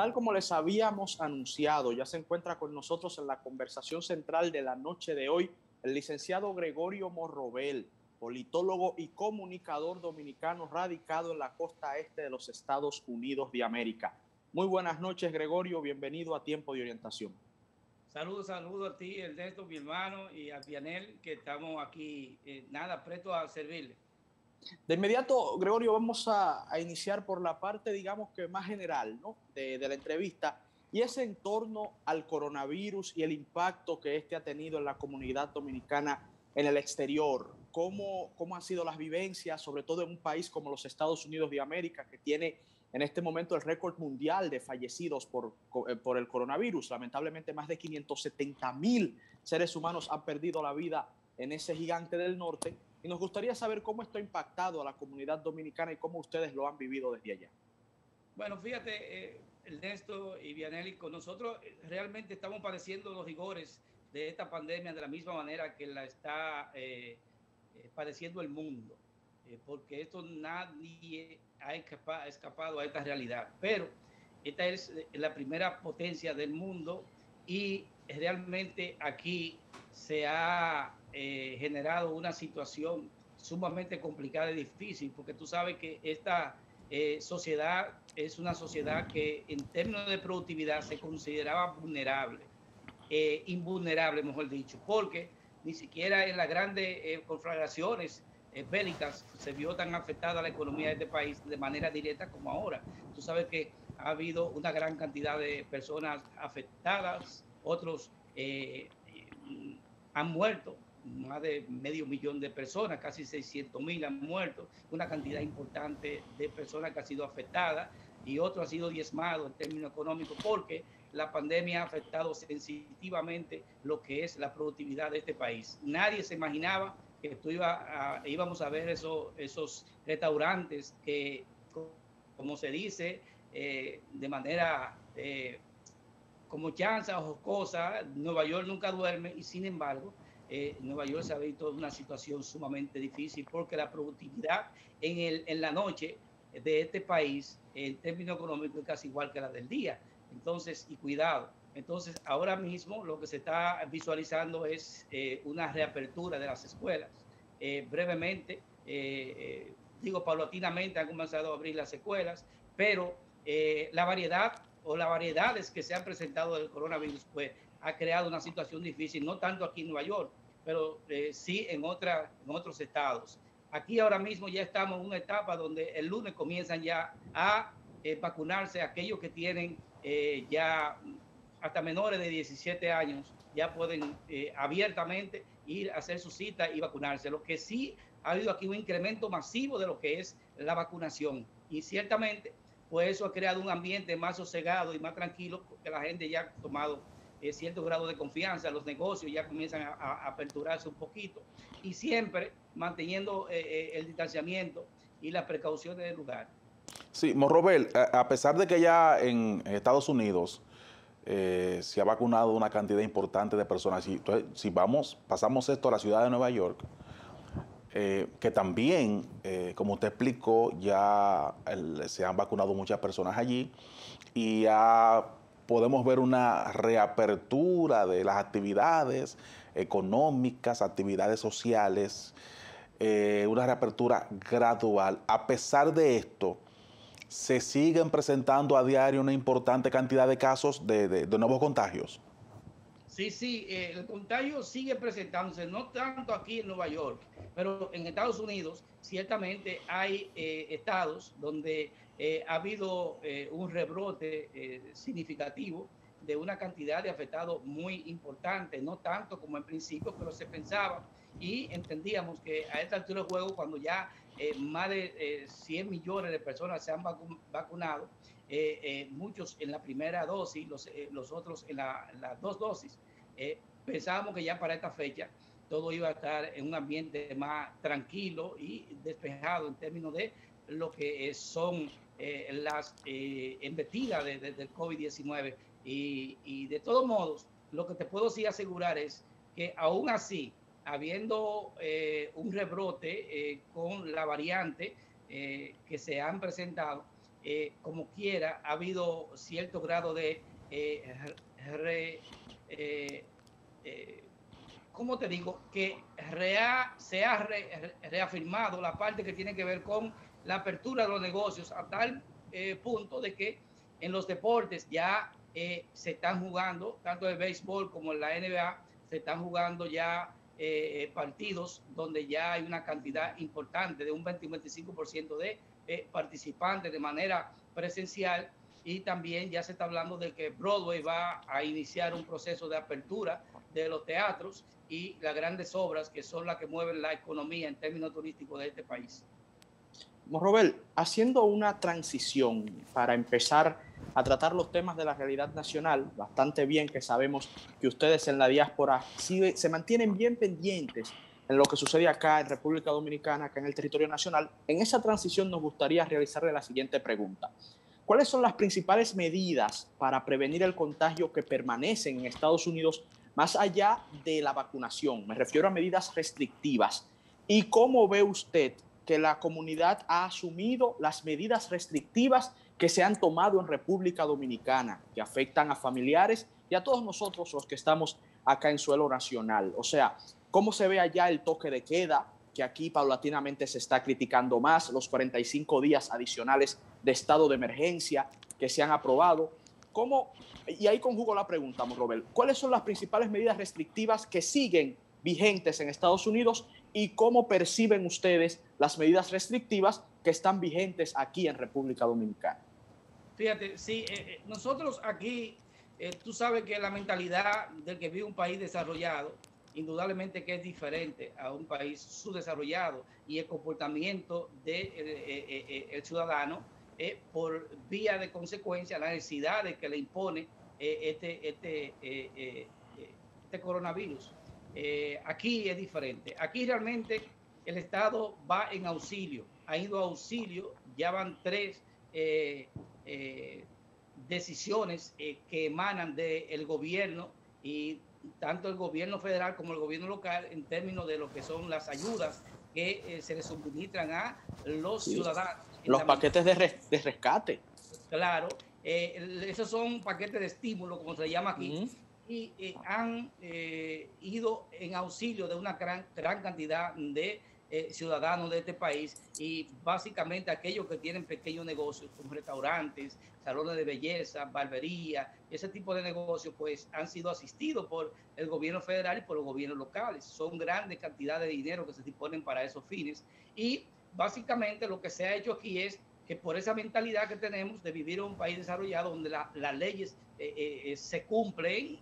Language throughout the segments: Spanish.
Tal como les habíamos anunciado, ya se encuentra con nosotros en la conversación central de la noche de hoy el licenciado Gregorio Morrobel, politólogo y comunicador dominicano radicado en la costa este de los Estados Unidos de América. Muy buenas noches, Gregorio, bienvenido a Tiempo de Orientación. Saludos a ti, Ernesto, mi hermano, y a Vianel, que estamos aquí, presto a servirle. De inmediato, Gregorio, vamos a iniciar por la parte, digamos que más general, ¿no? de la entrevista, y es en torno al coronavirus y el impacto que este ha tenido en la comunidad dominicana en el exterior. ¿Cómo han sido las vivencias, sobre todo en un país como los Estados Unidos de América, que tiene en este momento el récord mundial de fallecidos por el coronavirus? Lamentablemente, más de 570,000 seres humanos han perdido la vida en ese gigante del norte. Y nos gustaría saber cómo esto ha impactado a la comunidad dominicana y cómo ustedes lo han vivido desde allá. Bueno, fíjate, Ernesto y Vianelli, con nosotros realmente estamos padeciendo los rigores de esta pandemia de la misma manera que la está padeciendo el mundo, porque esto nadie ha escapado a esta realidad. Pero esta es la primera potencia del mundo y realmente aquí se ha generado una situación sumamente complicada y difícil, porque tú sabes que esta sociedad es una sociedad que en términos de productividad se consideraba vulnerable, invulnerable, mejor dicho, porque ni siquiera en las grandes conflagraciones bélicas se vio tan afectada la economía de este país de manera directa como ahora. Tú sabes que ha habido una gran cantidad de personas afectadas, otros han muerto, más de 500,000 de personas, casi 600,000 han muerto, una cantidad importante de personas que han sido afectadas y otro ha sido diezmado en términos económicos porque la pandemia ha afectado sensitivamente lo que es la productividad de este país. Nadie se imaginaba que íbamos a ver esos restaurantes que, como se dice, de manera como chanza o jocosa, Nueva York nunca duerme y sin embargo, Nueva York se ha visto una situación sumamente difícil porque la productividad en la noche de este país, en términos económicos, es casi igual que la del día. Entonces, y cuidado. Entonces, ahora mismo lo que se está visualizando es una reapertura de las escuelas. Brevemente, digo, paulatinamente han comenzado a abrir las escuelas, pero la variedad o las variedades que se han presentado del coronavirus, pues ha creado una situación difícil, no tanto aquí en Nueva York, pero sí en otros estados. Aquí ahora mismo ya estamos en una etapa donde el lunes comienzan ya a vacunarse aquellos que tienen ya hasta menores de 17 años, ya pueden abiertamente ir a hacer su cita y vacunarse. Lo que sí ha habido aquí un incremento masivo de lo que es la vacunación y ciertamente pues eso ha creado un ambiente más sosegado y más tranquilo porque la gente ya ha tomado cierto grado de confianza, los negocios ya comienzan a aperturarse un poquito y siempre manteniendo el distanciamiento y las precauciones del lugar. Sí, Morrobel, a pesar de que ya en Estados Unidos se ha vacunado una cantidad importante de personas, si pasamos esto a la ciudad de Nueva York, que también, como usted explicó, ya se han vacunado muchas personas allí y ya podemos ver una reapertura de las actividades económicas, actividades sociales, una reapertura gradual. A pesar de esto, se siguen presentando a diario una importante cantidad de casos de nuevos contagios. Sí, el contagio sigue presentándose, no tanto aquí en Nueva York, pero en Estados Unidos ciertamente hay estados donde ha habido un rebrote significativo de una cantidad de afectados muy importante, no tanto como en principio, pero se pensaba y entendíamos que a esta altura del juego, cuando ya más de 100 millones de personas se han vacunado, muchos en la primera dosis, los otros en las dos dosis. Pensábamos que ya para esta fecha todo iba a estar en un ambiente más tranquilo y despejado en términos de lo que son las embestidas del COVID-19. Y de todos modos, lo que te puedo sí asegurar es que aún así, habiendo un rebrote con la variante que se han presentado, como quiera, ha habido cierto grado de, ¿cómo te digo? Que se ha reafirmado la parte que tiene que ver con la apertura de los negocios a tal punto de que en los deportes ya se están jugando, tanto el béisbol como en la NBA, se están jugando ya partidos donde ya hay una cantidad importante de un 20-25% de participantes de manera presencial, y también ya se está hablando de que Broadway va a iniciar un proceso de apertura de los teatros y las grandes obras que son las que mueven la economía en términos turísticos de este país. Robert, haciendo una transición para empezar a tratar los temas de la realidad nacional, bastante bien que sabemos que ustedes en la diáspora se mantienen bien pendientes en lo que sucede acá en República Dominicana, acá en el territorio nacional. En esa transición nos gustaría realizarle la siguiente pregunta. ¿Cuáles son las principales medidas para prevenir el contagio que permanecen en Estados Unidos más allá de la vacunación? Me refiero a medidas restrictivas. ¿Y cómo ve usted que la comunidad ha asumido las medidas restrictivas que se han tomado en República Dominicana, que afectan a familiares y a todos nosotros los que estamos acá en suelo nacional? O sea, ¿cómo se ve allá el toque de queda, que aquí paulatinamente se está criticando más, los 45 días adicionales de estado de emergencia que se han aprobado? ¿Cómo? Y ahí conjugo la pregunta, Robert. ¿Cuáles son las principales medidas restrictivas que siguen vigentes en Estados Unidos y cómo perciben ustedes las medidas restrictivas que están vigentes aquí en República Dominicana? Fíjate, sí, nosotros aquí, tú sabes que la mentalidad del que vive un país desarrollado, indudablemente que es diferente a un país subdesarrollado, y el comportamiento del ciudadano, por vía de consecuencia, las necesidades que le impone este coronavirus. Aquí es diferente. Aquí realmente el Estado va en auxilio, ha ido a auxilio, ya van 3 decisiones que emanan del gobierno, y tanto el gobierno federal como el gobierno local, en términos de lo que son las ayudas que se les suministran a los ciudadanos. Los paquetes de rescate. Claro, esos son paquetes de estímulo, como se llama aquí, y han ido en auxilio de una gran cantidad de ciudadanos de este país, y básicamente aquellos que tienen pequeños negocios como restaurantes, salones de belleza, barbería, ese tipo de negocios, pues han sido asistidos por el gobierno federal y por los gobiernos locales. Son grandes cantidades de dinero que se disponen para esos fines, y básicamente lo que se ha hecho aquí es que, por esa mentalidad que tenemos de vivir en un país desarrollado donde las leyes se cumplen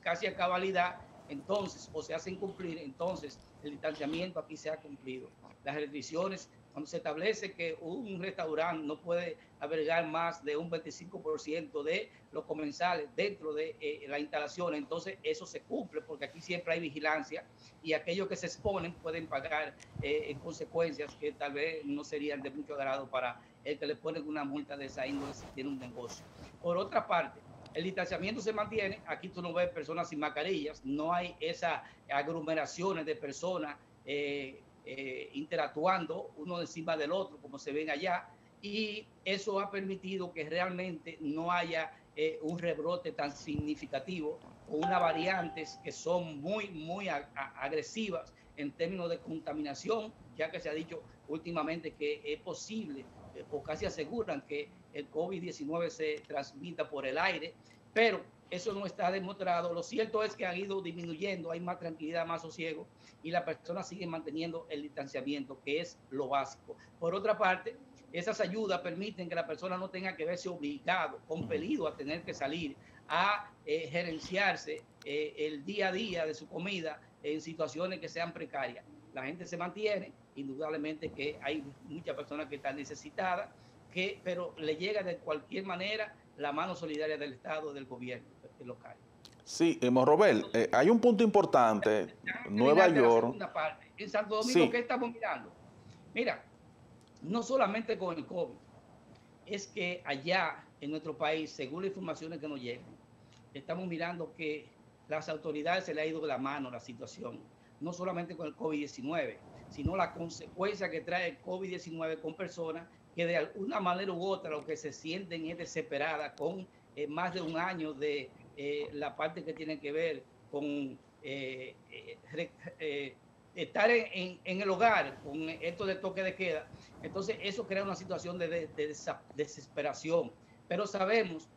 casi a cabalidad, entonces, o se hacen cumplir, entonces el distanciamiento aquí se ha cumplido. Las restricciones, cuando se establece que un restaurante no puede albergar más de un 25% de los comensales dentro de la instalación, entonces eso se cumple, porque aquí siempre hay vigilancia, y aquellos que se exponen pueden pagar en consecuencias que tal vez no serían de mucho agrado para el que le ponen una multa de esa índole si tiene un negocio. Por otra parte, el distanciamiento se mantiene. Aquí tú no ves personas sin mascarillas, no hay esas aglomeraciones de personas interactuando uno encima del otro como se ven allá, y eso ha permitido que realmente no haya un rebrote tan significativo, o unas variantes que son muy agresivas en términos de contaminación, ya que se ha dicho últimamente que es posible, o casi aseguran que el COVID-19 se transmita por el aire, pero eso no está demostrado. Lo cierto es que han ido disminuyendo, hay más tranquilidad, más sosiego, y las personas siguen manteniendo el distanciamiento, que es lo básico. Por otra parte, esas ayudas permiten que la persona no tenga que verse obligado, compelido a tener que salir a gerenciarse el día a día de su comida en situaciones que sean precarias. La gente se mantiene, indudablemente que hay muchas personas que están necesitadas, pero le llega de cualquier manera la mano solidaria del Estado, del gobierno local. Sí, Robert, hay un punto importante. Nueva York. En Santo Domingo, sí. ¿Qué estamos mirando? Mira, no solamente con el COVID, es que allá en nuestro país, según las informaciones que nos llegan, estamos mirando que las autoridades se le ha ido de la mano la situación, no solamente con el COVID-19, sino la consecuencia que trae el COVID-19 con personas que de alguna manera u otra lo que se sienten es desesperadas con más de un año de la parte que tiene que ver con estar en el hogar, con esto de toque de queda. Entonces eso crea una situación de desesperación. Pero sabemos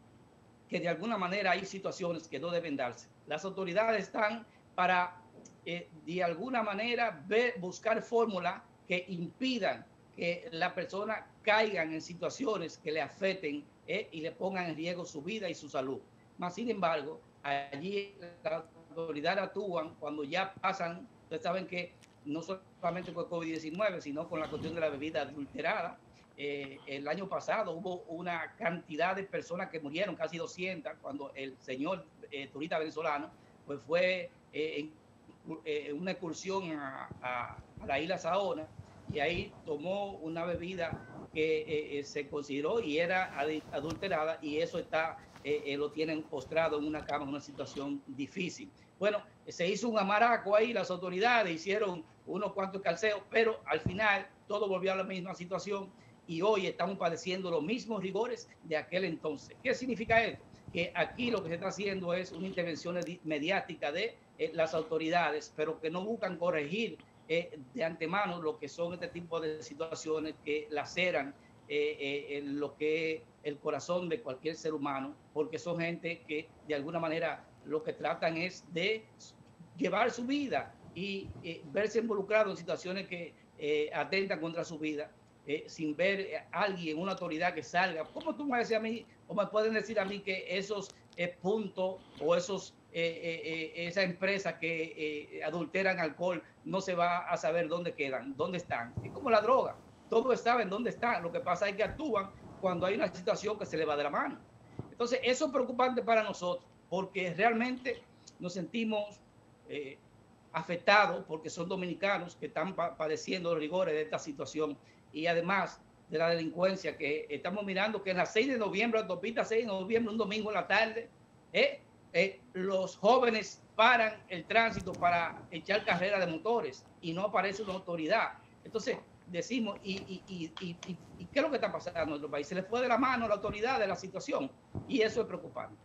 que de alguna manera hay situaciones que no deben darse. Las autoridades están para, de alguna manera, buscar fórmulas que impidan que las personas caigan en situaciones que le afecten y le pongan en riesgo su vida y su salud. Mas, sin embargo, allí las autoridades actúan cuando ya pasan, ustedes saben que no solamente con COVID-19, sino con la cuestión de la bebida adulterada. El año pasado hubo una cantidad de personas que murieron, casi 200, cuando el señor turista venezolano pues fue en una excursión a la isla Saona, y ahí tomó una bebida que se consideró y era adulterada, y eso está lo tienen postrado en una cama en una situación difícil. Bueno, se hizo un amaraco ahí, las autoridades hicieron unos cuantos calceos, pero al final todo volvió a la misma situación y hoy estamos padeciendo los mismos rigores de aquel entonces. ¿Qué significa esto? Que aquí lo que se está haciendo es una intervención mediática de las autoridades, pero que no buscan corregir de antemano lo que son este tipo de situaciones que laceran lo que es el corazón de cualquier ser humano, porque son gente que de alguna manera lo que tratan es de llevar su vida y verse involucrado en situaciones que atentan contra su vida, sin ver a alguien, una autoridad que salga. ¿Cómo tú me decís a mí, o me pueden decir a mí que esos puntos o esa empresa que adulteran alcohol no se va a saber dónde quedan, dónde están? Es como la droga, todos saben dónde están, lo que pasa es que actúan cuando hay una situación que se le va de la mano. Entonces eso es preocupante para nosotros, porque realmente nos sentimos afectados, porque son dominicanos que están padeciendo los rigores de esta situación, y además de la delincuencia que estamos mirando, que en la 6 de noviembre, la autopista 6 de noviembre, un domingo en la tarde, los jóvenes paran el tránsito para echar carrera de motores y no aparece una autoridad. Entonces decimos, ¿y qué es lo que está pasando en nuestro país? Se le fue de la mano la autoridad de la situación, y eso es preocupante.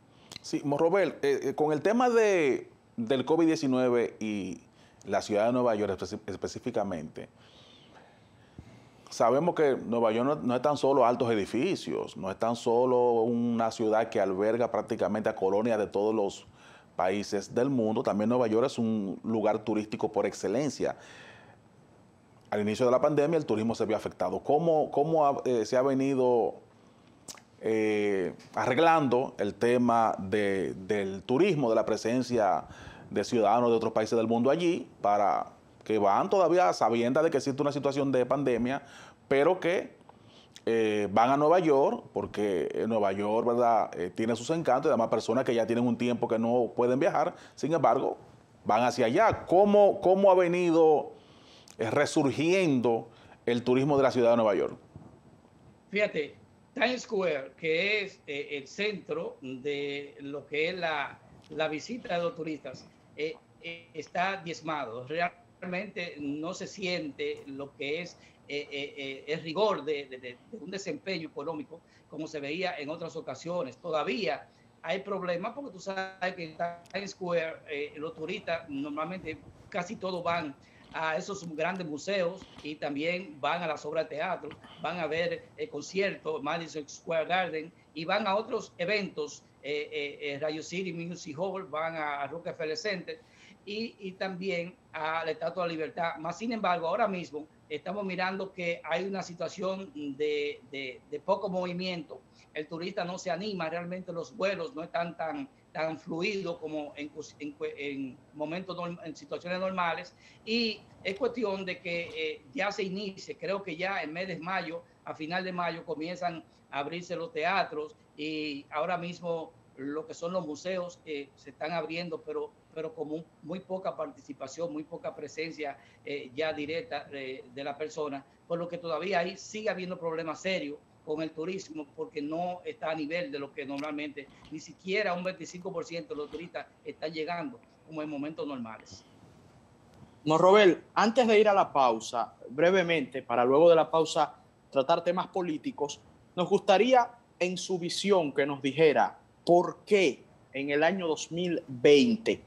Sí, Morrobel, con el tema del COVID-19 y la ciudad de Nueva York específicamente, sabemos que Nueva York no es tan solo altos edificios, no es tan solo una ciudad que alberga prácticamente a colonias de todos los países del mundo. También Nueva York es un lugar turístico por excelencia. Al inicio de la pandemia el turismo se vio afectado. ¿Cómo se ha venido arreglando el tema del turismo, de la presencia de ciudadanos de otros países del mundo allí, para que van todavía sabiendo de que existe una situación de pandemia, pero que van a Nueva York, porque Nueva York, ¿verdad?, tiene sus encantos, y además personas que ya tienen un tiempo que no pueden viajar, sin embargo, van hacia allá? ¿Cómo ha venido resurgiendo el turismo de la ciudad de Nueva York? Fíjate, Times Square, que es el centro de lo que es la visita de los turistas, está diezmado. Realmente no se siente lo que es el rigor de un desempeño económico como se veía en otras ocasiones. Todavía hay problemas porque tú sabes que en Times Square los turistas normalmente casi todos van a esos grandes museos y también van a las obras de teatro, van a ver conciertos, Madison Square Garden, y van a otros eventos, Radio City Music Hall, van a Rockefeller Center y también a la Estatua de la Libertad. Más sin embargo, ahora mismo estamos mirando que hay una situación de poco movimiento. El turista no se anima, realmente los vuelos no están tan fluido como en momentos, en situaciones normales, y es cuestión de que ya se inicie. Creo que ya en mes de mayo, a final de mayo, comienzan a abrirse los teatros, y ahora mismo lo que son los museos se están abriendo, pero con muy poca participación, muy poca presencia ya directa de la persona, por lo que todavía ahí sigue habiendo problemas serios con el turismo, porque no está a nivel de lo que normalmente, ni siquiera un 25% de los turistas están llegando como en momentos normales. Morrobel, antes de ir a la pausa, brevemente, para luego de la pausa tratar temas políticos, nos gustaría en su visión que nos dijera por qué en el año 2020,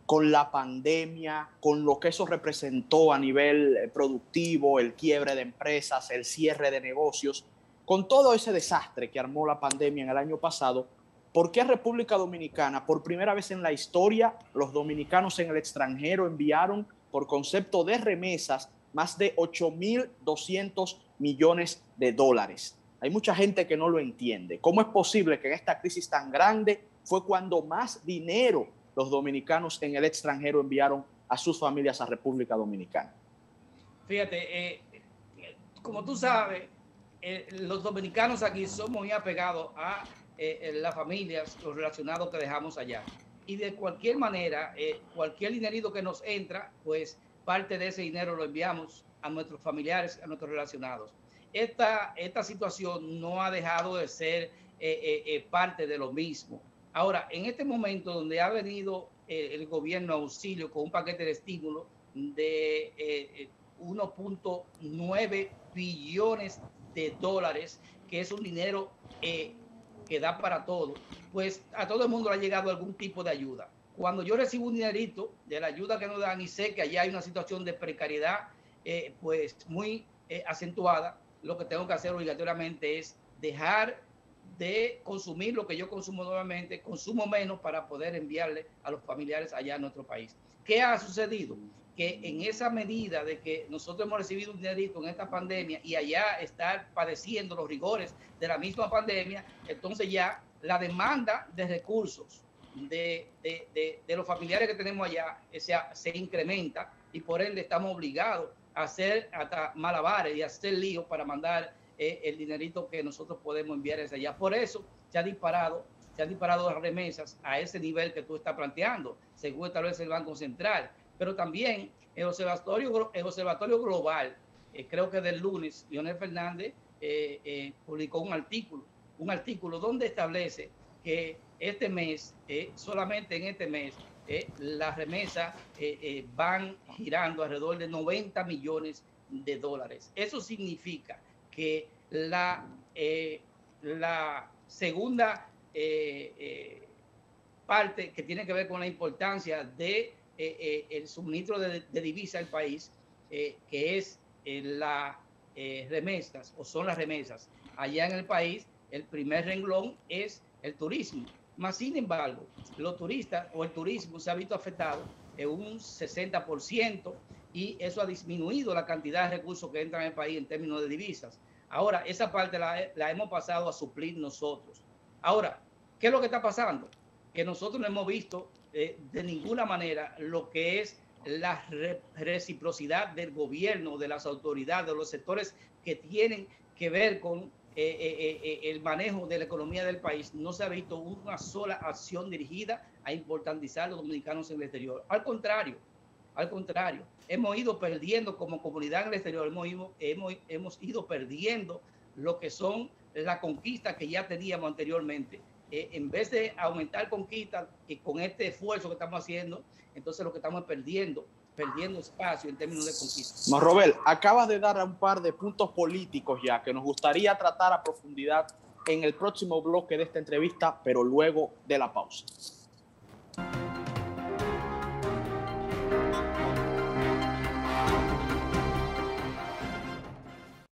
con la pandemia, con lo que eso representó a nivel productivo, el quiebre de empresas, el cierre de negocios, con todo ese desastre que armó la pandemia en el año pasado, ¿por qué República Dominicana, por primera vez en la historia, los dominicanos en el extranjero enviaron por concepto de remesas más de 8.200 millones de dólares? Hay mucha gente que no lo entiende. ¿Cómo es posible que en esta crisis tan grande fue cuando más dinero los dominicanos en el extranjero enviaron a sus familias a República Dominicana? Fíjate, como tú sabes, los dominicanos aquí somos muy apegados a las familias, los relacionados que dejamos allá. Y de cualquier manera, cualquier dinerito que nos entra, pues parte de ese dinero lo enviamos a nuestros familiares, a nuestros relacionados. Esta situación no ha dejado de ser parte de lo mismo. Ahora, en este momento donde ha venido el gobierno a auxilio con un paquete de estímulo de 1.9 billones de dólares, que es un dinero que da para todo, pues a todo el mundo le ha llegado algún tipo de ayuda. Cuando yo recibo un dinerito de la ayuda que nos dan y sé que allá hay una situación de precariedad pues muy acentuada, lo que tengo que hacer obligatoriamente es dejar de consumir lo que yo consumo nuevamente, consumo menos para poder enviarle a los familiares allá en nuestro país. ¿Qué ha sucedido? Que en esa medida de que nosotros hemos recibido un dinerito en esta pandemia y allá estar padeciendo los rigores de la misma pandemia, entonces ya la demanda de recursos de los familiares que tenemos allá se incrementa y por ende estamos obligados a hacer hasta malabares y a hacer líos para mandar el dinerito que nosotros podemos enviar hacia allá. Por eso se han disparado las remesas a ese nivel que tú estás planteando, según establece el Banco Central. Pero también el Observatorio Global, creo que del lunes, Leonel Fernández publicó un artículo donde establece que este mes, solamente en este mes, las remesas van girando alrededor de 90 millones de dólares. Eso significa que la segunda parte que tiene que ver con la importancia de el suministro de divisa al país, que es las remesas, o son las remesas. Allá en el país, el primer renglón es el turismo. Más sin embargo, los turistas o el turismo se ha visto afectado en un 60% y eso ha disminuido la cantidad de recursos que entran en el país en términos de divisas. Ahora, esa parte la hemos pasado a suplir nosotros. Ahora, ¿qué es lo que está pasando? Que nosotros no hemos visto de ninguna manera lo que es la reciprocidad del gobierno, de las autoridades, de los sectores que tienen que ver con el manejo de la economía del país. No se ha visto una sola acción dirigida a importantizar a los dominicanos en el exterior. Al contrario, hemos ido perdiendo como comunidad en el exterior, hemos ido perdiendo lo que son las conquistas que ya teníamos anteriormente. En vez de aumentar conquistas con este esfuerzo que estamos haciendo, entonces lo que estamos es perdiendo espacio en términos de conquista. Morrobel, acabas de dar un par de puntos políticos ya que nos gustaría tratar a profundidad en el próximo bloque de esta entrevista, pero luego de la pausa.